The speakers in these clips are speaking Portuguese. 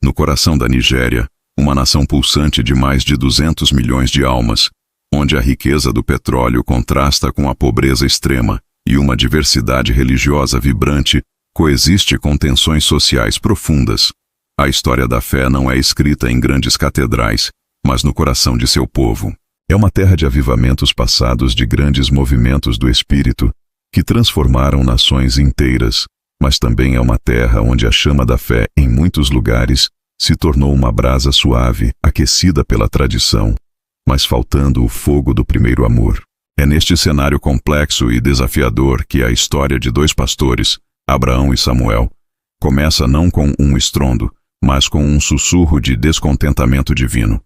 No coração da Nigéria, uma nação pulsante de mais de 200 milhões de almas, onde a riqueza do petróleo contrasta com a pobreza extrema e uma diversidade religiosa vibrante coexiste com tensões sociais profundas. A história da fé não é escrita em grandes catedrais, mas no coração de seu povo. É uma terra de avivamentos passados, de grandes movimentos do espírito que transformaram nações inteiras, mas também é uma terra onde a chama da fé, em muitos lugares, se tornou uma brasa suave, aquecida pela tradição, mas faltando o fogo do primeiro amor. É neste cenário complexo e desafiador que a história de dois pastores, Abraão e Samuel, começa não com um estrondo, mas com um sussurro de descontentamento divino.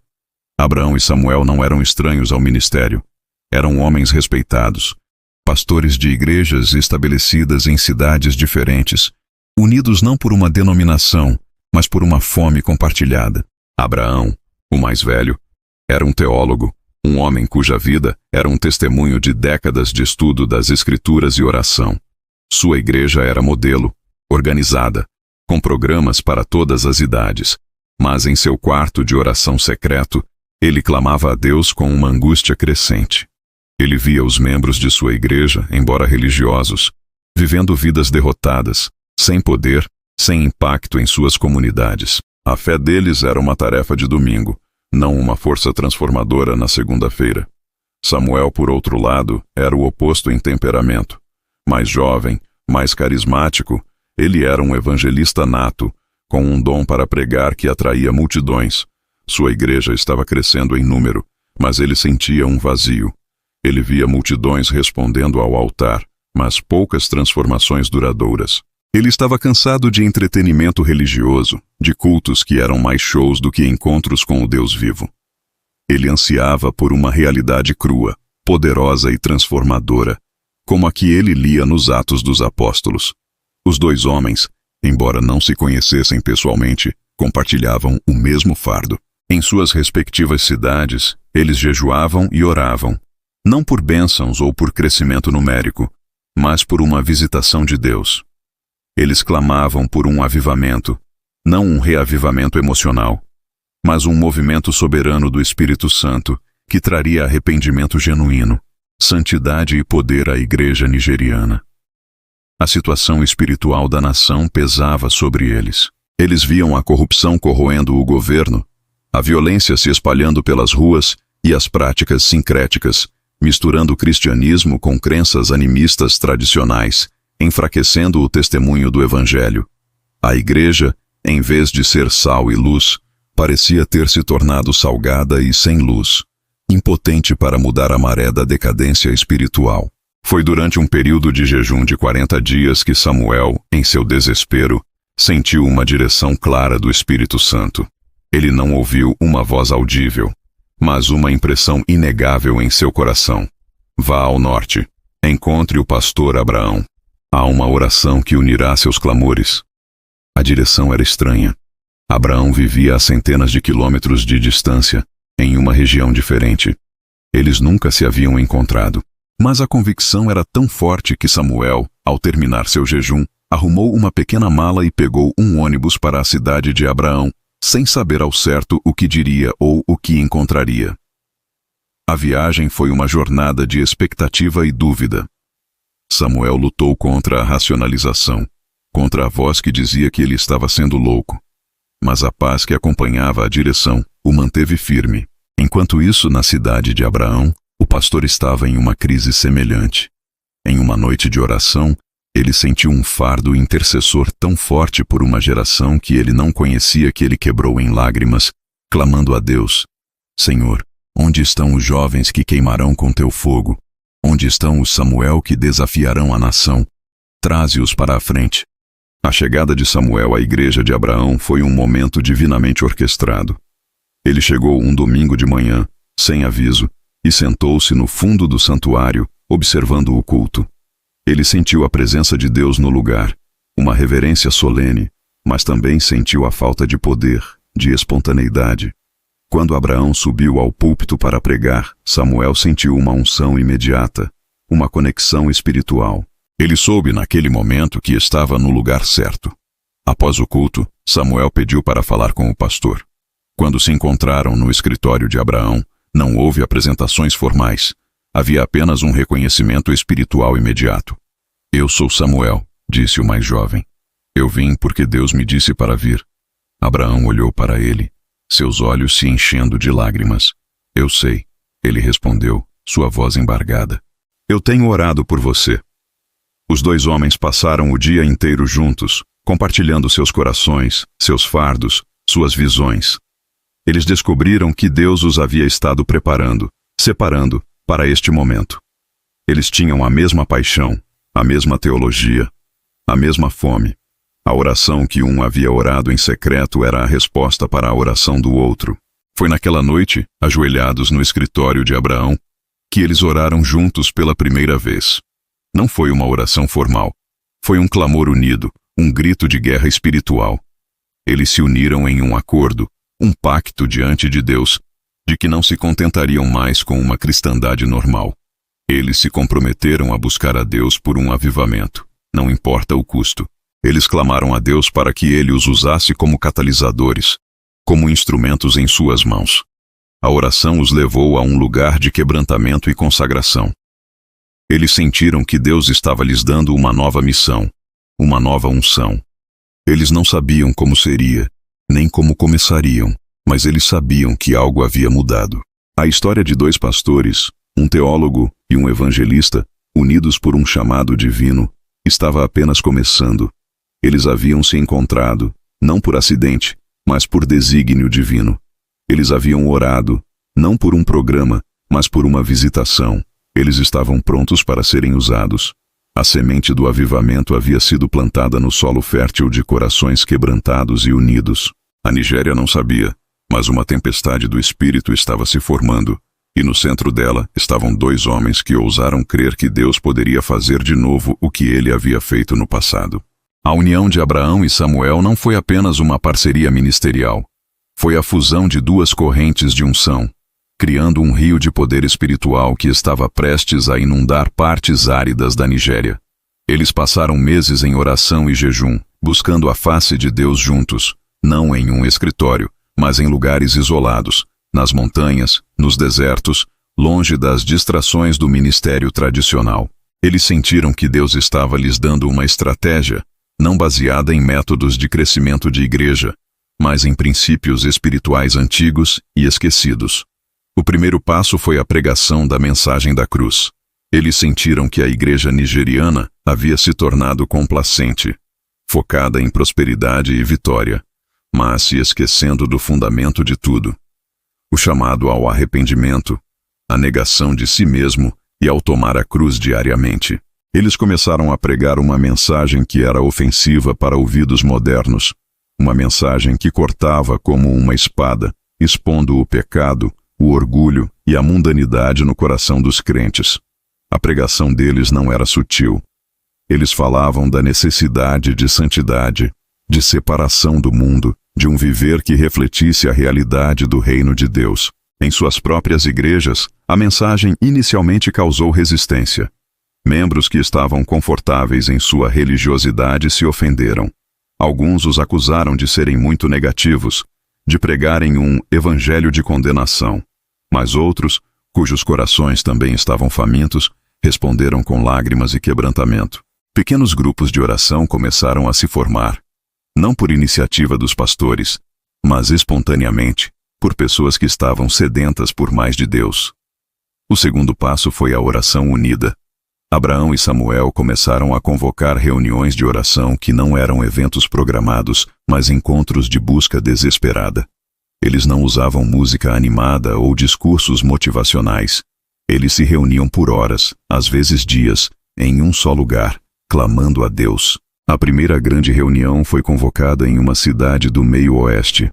Abraão e Samuel não eram estranhos ao ministério. Eram homens respeitados, pastores de igrejas estabelecidas em cidades diferentes, unidos não por uma denominação, mas por uma fome compartilhada. Abraão, o mais velho, era um teólogo, um homem cuja vida era um testemunho de décadas de estudo das Escrituras e oração. Sua igreja era modelo, organizada, com programas para todas as idades, mas em seu quarto de oração secreto, ele clamava a Deus com uma angústia crescente. Ele via os membros de sua igreja, embora religiosos, vivendo vidas derrotadas, sem poder, sem impacto em suas comunidades. A fé deles era uma tarefa de domingo, não uma força transformadora na segunda-feira. Samuel, por outro lado, era o oposto em temperamento. Mais jovem, mais carismático, ele era um evangelista nato, com um dom para pregar que atraía multidões. Sua igreja estava crescendo em número, mas ele sentia um vazio. Ele via multidões respondendo ao altar, mas poucas transformações duradouras. Ele estava cansado de entretenimento religioso, de cultos que eram mais shows do que encontros com o Deus vivo. Ele ansiava por uma realidade crua, poderosa e transformadora, como a que ele lia nos Atos dos Apóstolos. Os dois homens, embora não se conhecessem pessoalmente, compartilhavam o mesmo fardo. Em suas respectivas cidades, eles jejuavam e oravam, não por bênçãos ou por crescimento numérico, mas por uma visitação de Deus. Eles clamavam por um avivamento, não um reavivamento emocional, mas um movimento soberano do Espírito Santo que traria arrependimento genuíno, santidade e poder à igreja nigeriana. A situação espiritual da nação pesava sobre eles. Eles viam a corrupção corroendo o governo, a violência se espalhando pelas ruas e as práticas sincréticas, misturando o cristianismo com crenças animistas tradicionais, enfraquecendo o testemunho do Evangelho. A igreja, em vez de ser sal e luz, parecia ter se tornado salgada e sem luz, impotente para mudar a maré da decadência espiritual. Foi durante um período de jejum de 40 dias que Samuel, em seu desespero, sentiu uma direção clara do Espírito Santo. Ele não ouviu uma voz audível, mas uma impressão inegável em seu coração. Vá ao norte, encontre o pastor Abraão. Há uma oração que unirá seus clamores. A direção era estranha. Abraão vivia a centenas de quilômetros de distância, em uma região diferente. Eles nunca se haviam encontrado. Mas a convicção era tão forte que Samuel, ao terminar seu jejum, arrumou uma pequena mala e pegou um ônibus para a cidade de Abraão, sem saber ao certo o que diria ou o que encontraria. A viagem foi uma jornada de expectativa e dúvida. Samuel lutou contra a racionalização, contra a voz que dizia que ele estava sendo louco. Mas a paz que acompanhava a direção o manteve firme. Enquanto isso, na cidade de Abraão, o pastor estava em uma crise semelhante. Em uma noite de oração, ele sentiu um fardo intercessor tão forte por uma geração que ele não conhecia que ele quebrou em lágrimas, clamando a Deus: Senhor, onde estão os jovens que queimarão com teu fogo? Onde estão os Samuel que desafiarão a nação? Traze-os para a frente. A chegada de Samuel à igreja de Abraão foi um momento divinamente orquestrado. Ele chegou um domingo de manhã, sem aviso, e sentou-se no fundo do santuário, observando o culto. Ele sentiu a presença de Deus no lugar, uma reverência solene, mas também sentiu a falta de poder, de espontaneidade. Quando Abraão subiu ao púlpito para pregar, Samuel sentiu uma unção imediata, uma conexão espiritual. Ele soube naquele momento que estava no lugar certo. Após o culto, Samuel pediu para falar com o pastor. Quando se encontraram no escritório de Abraão, não houve apresentações formais. Havia apenas um reconhecimento espiritual imediato. Eu sou Samuel, disse o mais jovem. Eu vim porque Deus me disse para vir. Abraão olhou para ele, seus olhos se enchendo de lágrimas. Eu sei, ele respondeu, sua voz embargada. Eu tenho orado por você. Os dois homens passaram o dia inteiro juntos, compartilhando seus corações, seus fardos, suas visões. Eles descobriram que Deus os havia estado preparando, separando, para este momento. Eles tinham a mesma paixão, a mesma teologia, a mesma fome. A oração que um havia orado em secreto era a resposta para a oração do outro. Foi naquela noite, ajoelhados no escritório de Abraão, que eles oraram juntos pela primeira vez. Não foi uma oração formal. Foi um clamor unido, um grito de guerra espiritual. Eles se uniram em um acordo, um pacto diante de Deus, de que não se contentariam mais com uma cristandade normal. Eles se comprometeram a buscar a Deus por um avivamento, não importa o custo. Eles clamaram a Deus para que Ele os usasse como catalisadores, como instrumentos em suas mãos. A oração os levou a um lugar de quebrantamento e consagração. Eles sentiram que Deus estava lhes dando uma nova missão, uma nova unção. Eles não sabiam como seria, nem como começariam, mas eles sabiam que algo havia mudado. A história de dois pastores, um teólogo e um evangelista, unidos por um chamado divino, estava apenas começando. Eles haviam se encontrado, não por acidente, mas por desígnio divino. Eles haviam orado, não por um programa, mas por uma visitação. Eles estavam prontos para serem usados. A semente do avivamento havia sido plantada no solo fértil de corações quebrantados e unidos. A Nigéria não sabia, mas uma tempestade do espírito estava se formando, e no centro dela estavam dois homens que ousaram crer que Deus poderia fazer de novo o que ele havia feito no passado. A união de Abraão e Samuel não foi apenas uma parceria ministerial. Foi a fusão de duas correntes de unção, criando um rio de poder espiritual que estava prestes a inundar partes áridas da Nigéria. Eles passaram meses em oração e jejum, buscando a face de Deus juntos, não em um escritório, mas em lugares isolados, nas montanhas, nos desertos, longe das distrações do ministério tradicional. Eles sentiram que Deus estava lhes dando uma estratégia, não baseada em métodos de crescimento de igreja, mas em princípios espirituais antigos e esquecidos. O primeiro passo foi a pregação da mensagem da cruz. Eles sentiram que a igreja nigeriana havia se tornado complacente, focada em prosperidade e vitória, mas se esquecendo do fundamento de tudo. O chamado ao arrependimento, a negação de si mesmo e ao tomar a cruz diariamente. Eles começaram a pregar uma mensagem que era ofensiva para ouvidos modernos, uma mensagem que cortava como uma espada, expondo o pecado, o orgulho e a mundanidade no coração dos crentes. A pregação deles não era sutil. Eles falavam da necessidade de santidade, de separação do mundo, de um viver que refletisse a realidade do reino de Deus. Em suas próprias igrejas, a mensagem inicialmente causou resistência. Membros que estavam confortáveis em sua religiosidade se ofenderam. Alguns os acusaram de serem muito negativos, de pregarem um evangelho de condenação. Mas outros, cujos corações também estavam famintos, responderam com lágrimas e quebrantamento. Pequenos grupos de oração começaram a se formar, não por iniciativa dos pastores, mas espontaneamente, por pessoas que estavam sedentas por mais de Deus. O segundo passo foi a oração unida. Abraão e Samuel começaram a convocar reuniões de oração que não eram eventos programados, mas encontros de busca desesperada. Eles não usavam música animada ou discursos motivacionais. Eles se reuniam por horas, às vezes dias, em um só lugar, clamando a Deus. A primeira grande reunião foi convocada em uma cidade do meio-oeste,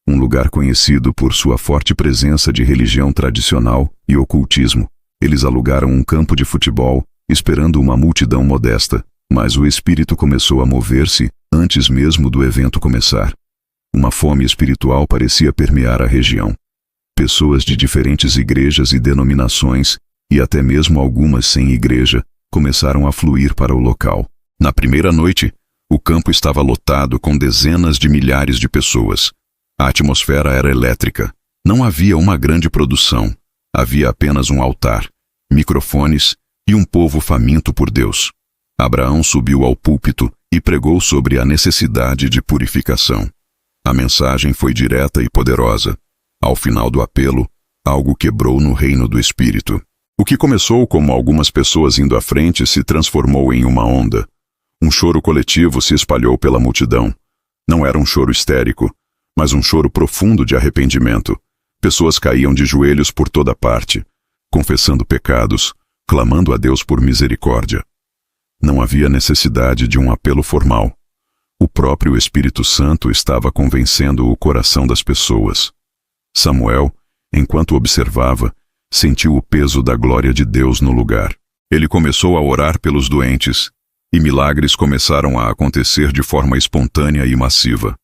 um lugar conhecido por sua forte presença de religião tradicional e ocultismo. Eles alugaram um campo de futebol, esperando uma multidão modesta, mas o espírito começou a mover-se antes mesmo do evento começar. Uma fome espiritual parecia permear a região. Pessoas de diferentes igrejas e denominações, e até mesmo algumas sem igreja, começaram a fluir para o local. Na primeira noite, O campo estava lotado com dezenas de milhares de pessoas. A atmosfera era elétrica. Não havia uma grande produção. Havia apenas um altar, microfones e um povo faminto por Deus. Abraão subiu ao púlpito e pregou sobre a necessidade de purificação. A mensagem foi direta e poderosa. Ao final do apelo, algo quebrou no reino do Espírito. O que começou como algumas pessoas indo à frente se transformou em uma onda. Um choro coletivo se espalhou pela multidão. Não era um choro histérico, mas um choro profundo de arrependimento. Pessoas caíam de joelhos por toda parte, confessando pecados, clamando a Deus por misericórdia. Não havia necessidade de um apelo formal. O próprio Espírito Santo estava convencendo o coração das pessoas. Samuel, enquanto observava, sentiu o peso da glória de Deus no lugar. Ele começou a orar pelos doentes, e milagres começaram a acontecer de forma espontânea e massiva.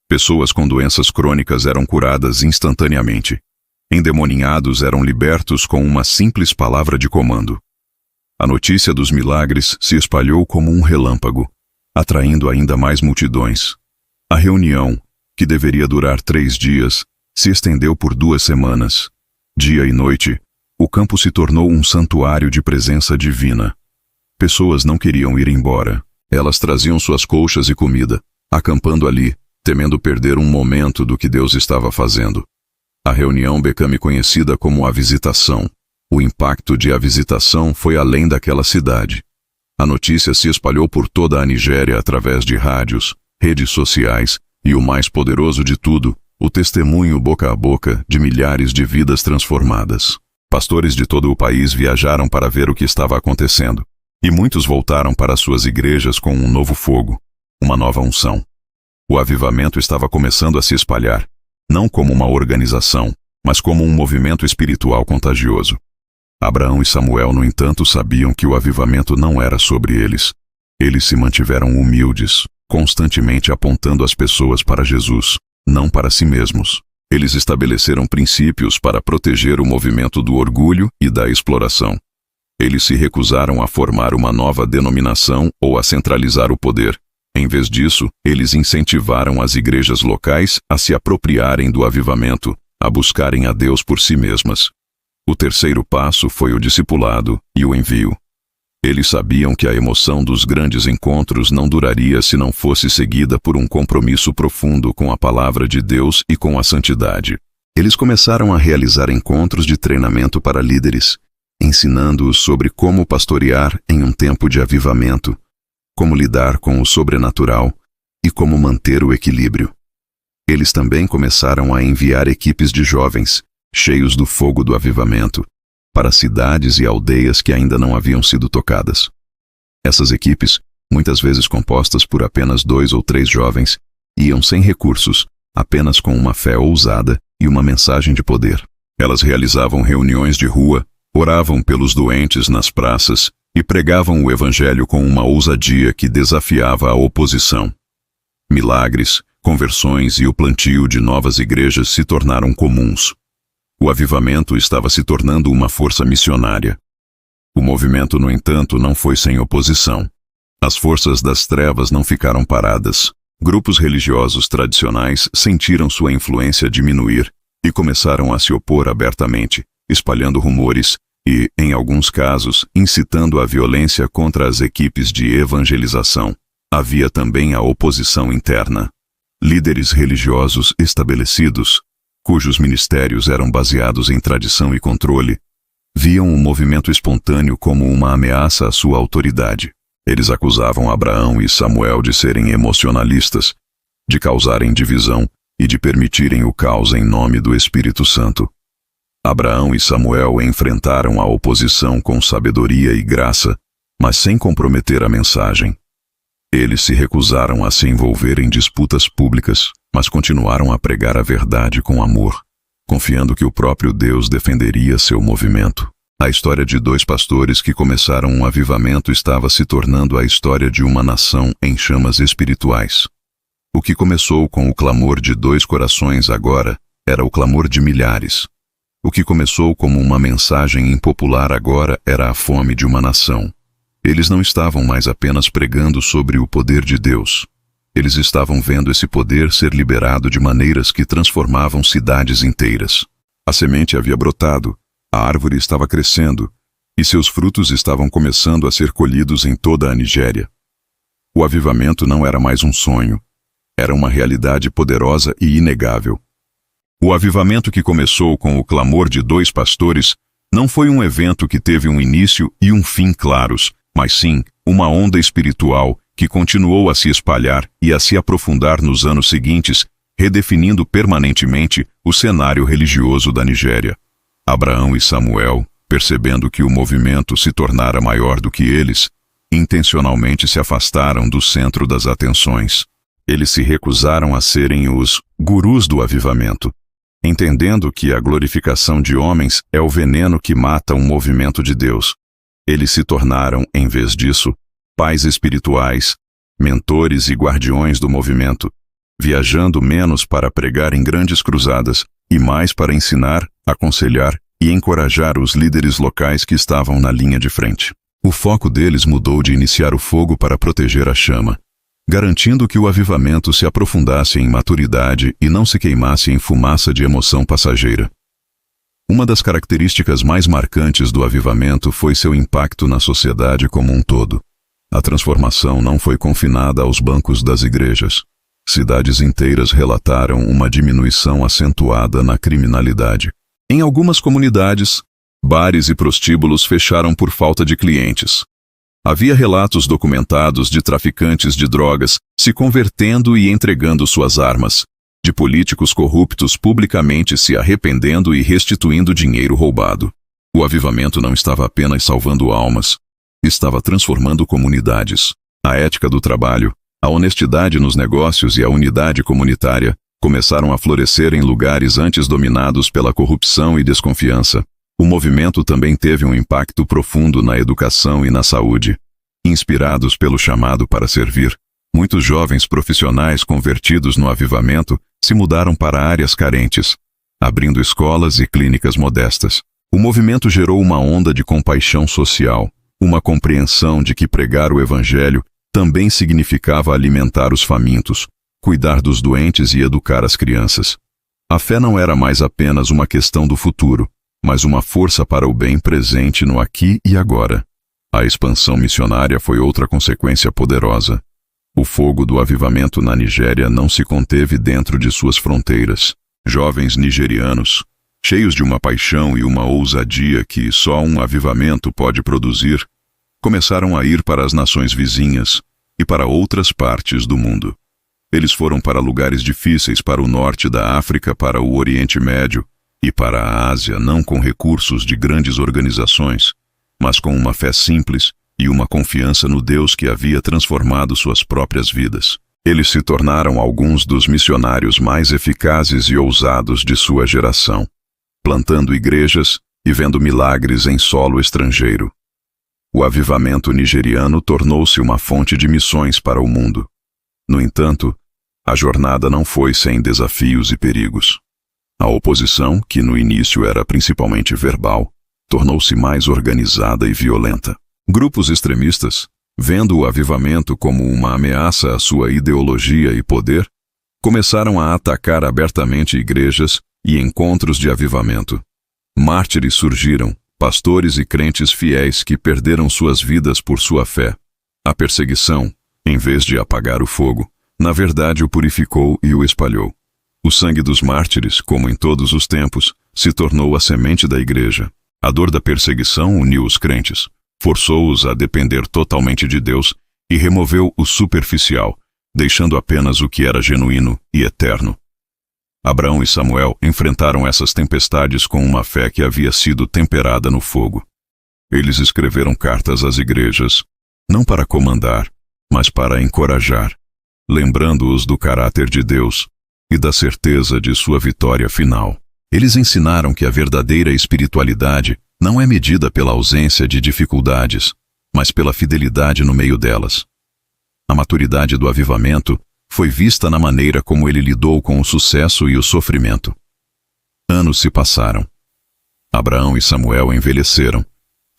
Pessoas com doenças crônicas eram curadas instantaneamente. Endemoninhados eram libertos com uma simples palavra de comando. A notícia dos milagres se espalhou como um relâmpago, atraindo ainda mais multidões. A reunião, que deveria durar 3 dias, se estendeu por 2 semanas. Dia e noite, o campo se tornou um santuário de presença divina. Pessoas não queriam ir embora. Elas traziam suas colchas e comida, acampando ali, temendo perder um momento do que Deus estava fazendo. A reunião became conhecida como a Visitação. O impacto de A Visitação foi além daquela cidade. A notícia se espalhou por toda a Nigéria através de rádios, redes sociais e, o mais poderoso de tudo, o testemunho boca a boca de milhares de vidas transformadas. Pastores de todo o país viajaram para ver o que estava acontecendo, e muitos voltaram para suas igrejas com um novo fogo, uma nova unção. O avivamento estava começando a se espalhar, não como uma organização, mas como um movimento espiritual contagioso. Abraão e Samuel, no entanto, sabiam que o avivamento não era sobre eles. Eles se mantiveram humildes, constantemente apontando as pessoas para Jesus, não para si mesmos. Eles estabeleceram princípios para proteger o movimento do orgulho e da exploração. Eles se recusaram a formar uma nova denominação ou a centralizar o poder. Em vez disso, eles incentivaram as igrejas locais a se apropriarem do avivamento, a buscarem a Deus por si mesmas. O terceiro passo foi o discipulado e o envio. Eles sabiam que a emoção dos grandes encontros não duraria se não fosse seguida por um compromisso profundo com a palavra de Deus e com a santidade. Eles começaram a realizar encontros de treinamento para líderes, ensinando-os sobre como pastorear em um tempo de avivamento, como lidar com o sobrenatural e como manter o equilíbrio. Eles também começaram a enviar equipes de jovens, cheios do fogo do avivamento, para cidades e aldeias que ainda não haviam sido tocadas. Essas equipes, muitas vezes compostas por apenas 2 ou 3 jovens, iam sem recursos, apenas com uma fé ousada e uma mensagem de poder. Elas realizavam reuniões de rua, oravam pelos doentes nas praças e pregavam o evangelho com uma ousadia que desafiava a oposição. Milagres, conversões e o plantio de novas igrejas se tornaram comuns. O avivamento estava se tornando uma força missionária. O movimento, no entanto, não foi sem oposição. As forças das trevas não ficaram paradas. Grupos religiosos tradicionais sentiram sua influência diminuir e começaram a se opor abertamente, espalhando rumores e, em alguns casos, incitando a violência contra as equipes de evangelização. Havia também a oposição interna. Líderes religiosos estabelecidos, cujos ministérios eram baseados em tradição e controle, viam o movimento espontâneo como uma ameaça à sua autoridade. Eles acusavam Abraão e Samuel de serem emocionalistas, de causarem divisão e de permitirem o caos em nome do Espírito Santo. Abraão e Samuel enfrentaram a oposição com sabedoria e graça, mas sem comprometer a mensagem. Eles se recusaram a se envolver em disputas públicas, mas continuaram a pregar a verdade com amor, confiando que o próprio Deus defenderia seu movimento. A história de 2 pastores que começaram um avivamento estava se tornando a história de uma nação em chamas espirituais. O que começou com o clamor de 2 corações agora era o clamor de milhares. O que começou como uma mensagem impopular agora era a fome de uma nação. Eles não estavam mais apenas pregando sobre o poder de Deus. Eles estavam vendo esse poder ser liberado de maneiras que transformavam cidades inteiras. A semente havia brotado, a árvore estava crescendo, e seus frutos estavam começando a ser colhidos em toda a Nigéria. O avivamento não era mais um sonho, era uma realidade poderosa e inegável. O avivamento que começou com o clamor de 2 pastores não foi um evento que teve um início e um fim claros, mas sim uma onda espiritual que continuou a se espalhar e a se aprofundar nos anos seguintes, redefinindo permanentemente o cenário religioso da Nigéria. Abraão e Samuel, percebendo que o movimento se tornara maior do que eles, intencionalmente se afastaram do centro das atenções. Eles se recusaram a serem os gurus do avivamento, entendendo que a glorificação de homens é o veneno que mata um movimento de Deus. Eles se tornaram, em vez disso, pais espirituais, mentores e guardiões do movimento, viajando menos para pregar em grandes cruzadas e mais para ensinar, aconselhar e encorajar os líderes locais que estavam na linha de frente. O foco deles mudou de iniciar o fogo para proteger a chama, garantindo que o avivamento se aprofundasse em maturidade e não se queimasse em fumaça de emoção passageira. Uma das características mais marcantes do avivamento foi seu impacto na sociedade como um todo. A transformação não foi confinada aos bancos das igrejas. Cidades inteiras relataram uma diminuição acentuada na criminalidade. Em algumas comunidades, bares e prostíbulos fecharam por falta de clientes. Havia relatos documentados de traficantes de drogas se convertendo e entregando suas armas, de políticos corruptos publicamente se arrependendo e restituindo dinheiro roubado. O avivamento não estava apenas salvando almas, estava transformando comunidades. A ética do trabalho, a honestidade nos negócios e a unidade comunitária começaram a florescer em lugares antes dominados pela corrupção e desconfiança. O movimento também teve um impacto profundo na educação e na saúde. Inspirados pelo chamado para servir, muitos jovens profissionais convertidos no avivamento se mudaram para áreas carentes, abrindo escolas e clínicas modestas. O movimento gerou uma onda de compaixão social, uma compreensão de que pregar o evangelho também significava alimentar os famintos, cuidar dos doentes e educar as crianças. A fé não era mais apenas uma questão do futuro, mas uma força para o bem presente no aqui e agora. A expansão missionária foi outra consequência poderosa. O fogo do avivamento na Nigéria não se conteve dentro de suas fronteiras. Jovens nigerianos, cheios de uma paixão e uma ousadia que só um avivamento pode produzir, começaram a ir para as nações vizinhas e para outras partes do mundo. Eles foram para lugares difíceis, para o norte da África, para o Oriente Médio e para a Ásia, não com recursos de grandes organizações, mas com uma fé simples e uma confiança no Deus que havia transformado suas próprias vidas. Eles se tornaram alguns dos missionários mais eficazes e ousados de sua geração, plantando igrejas e vendo milagres em solo estrangeiro. O avivamento nigeriano tornou-se uma fonte de missões para o mundo. No entanto, a jornada não foi sem desafios e perigos. A oposição, que no início era principalmente verbal, tornou-se mais organizada e violenta. Grupos extremistas, vendo o avivamento como uma ameaça à sua ideologia e poder, começaram a atacar abertamente igrejas e encontros de avivamento. Mártires surgiram, pastores e crentes fiéis que perderam suas vidas por sua fé. A perseguição, em vez de apagar o fogo, na verdade o purificou e o espalhou. O sangue dos mártires, como em todos os tempos, se tornou a semente da igreja. A dor da perseguição uniu os crentes, forçou-os a depender totalmente de Deus e removeu o superficial, deixando apenas o que era genuíno e eterno. Abraão e Samuel enfrentaram essas tempestades com uma fé que havia sido temperada no fogo. Eles escreveram cartas às igrejas, não para comandar, mas para encorajar, lembrando-os do caráter de Deus e da certeza de sua vitória final. Eles ensinaram que a verdadeira espiritualidade não é medida pela ausência de dificuldades, mas pela fidelidade no meio delas. A maturidade do avivamento foi vista na maneira como ele lidou com o sucesso e o sofrimento. Anos se passaram. Abraão e Samuel envelheceram,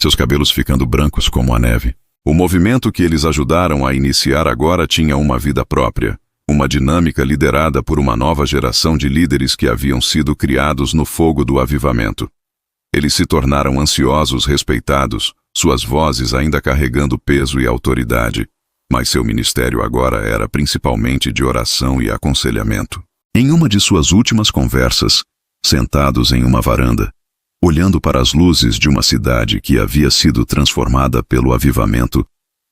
seus cabelos ficando brancos como a neve. O movimento que eles ajudaram a iniciar agora tinha uma vida própria, uma dinâmica liderada por uma nova geração de líderes que haviam sido criados no fogo do avivamento. Eles se tornaram ansiosos, respeitados, suas vozes ainda carregando peso e autoridade, mas seu ministério agora era principalmente de oração e aconselhamento. Em uma de suas últimas conversas, sentados em uma varanda, olhando para as luzes de uma cidade que havia sido transformada pelo avivamento,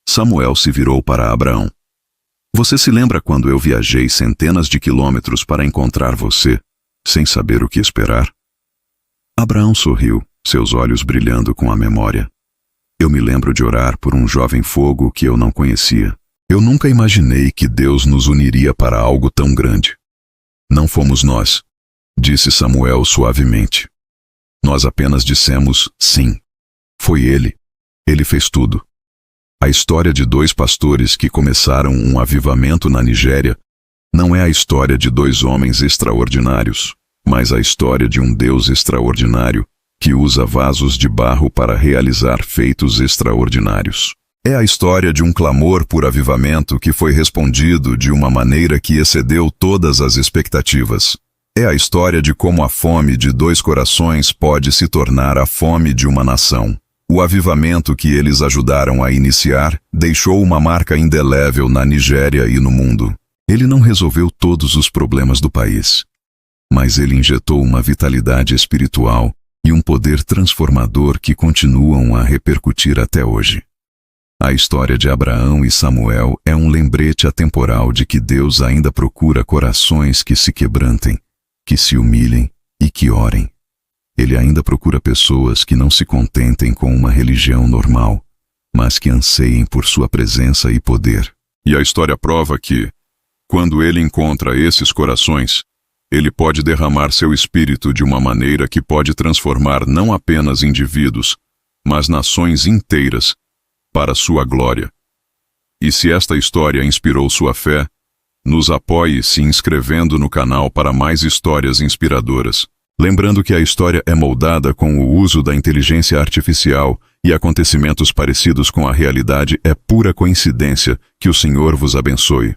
Samuel se virou para Abraão. Você se lembra quando eu viajei centenas de quilômetros para encontrar você, sem saber o que esperar? Abraão sorriu, seus olhos brilhando com a memória. Eu me lembro de orar por um jovem fogo que eu não conhecia. Eu nunca imaginei que Deus nos uniria para algo tão grande. Não fomos nós, disse Samuel suavemente. Nós apenas dissemos sim. Foi ele. Ele fez tudo. A história de dois pastores que começaram um avivamento na Nigéria não é a história de dois homens extraordinários, mas a história de um Deus extraordinário que usa vasos de barro para realizar feitos extraordinários. É a história de um clamor por avivamento que foi respondido de uma maneira que excedeu todas as expectativas. É a história de como a fome de dois corações pode se tornar a fome de uma nação. O avivamento que eles ajudaram a iniciar deixou uma marca indelével na Nigéria e no mundo. Ele não resolveu todos os problemas do país, mas ele injetou uma vitalidade espiritual e um poder transformador que continuam a repercutir até hoje. A história de Abraão e Samuel é um lembrete atemporal de que Deus ainda procura corações que se quebrantem, que se humilhem e que orem. Ele ainda procura pessoas que não se contentem com uma religião normal, mas que anseiem por sua presença e poder. E a história prova que, quando ele encontra esses corações, ele pode derramar seu espírito de uma maneira que pode transformar não apenas indivíduos, mas nações inteiras, para sua glória. E se esta história inspirou sua fé, nos apoie se inscrevendo no canal para mais histórias inspiradoras. Lembrando que a história é moldada com o uso da inteligência artificial e acontecimentos parecidos com a realidade é pura coincidência. Que o Senhor vos abençoe.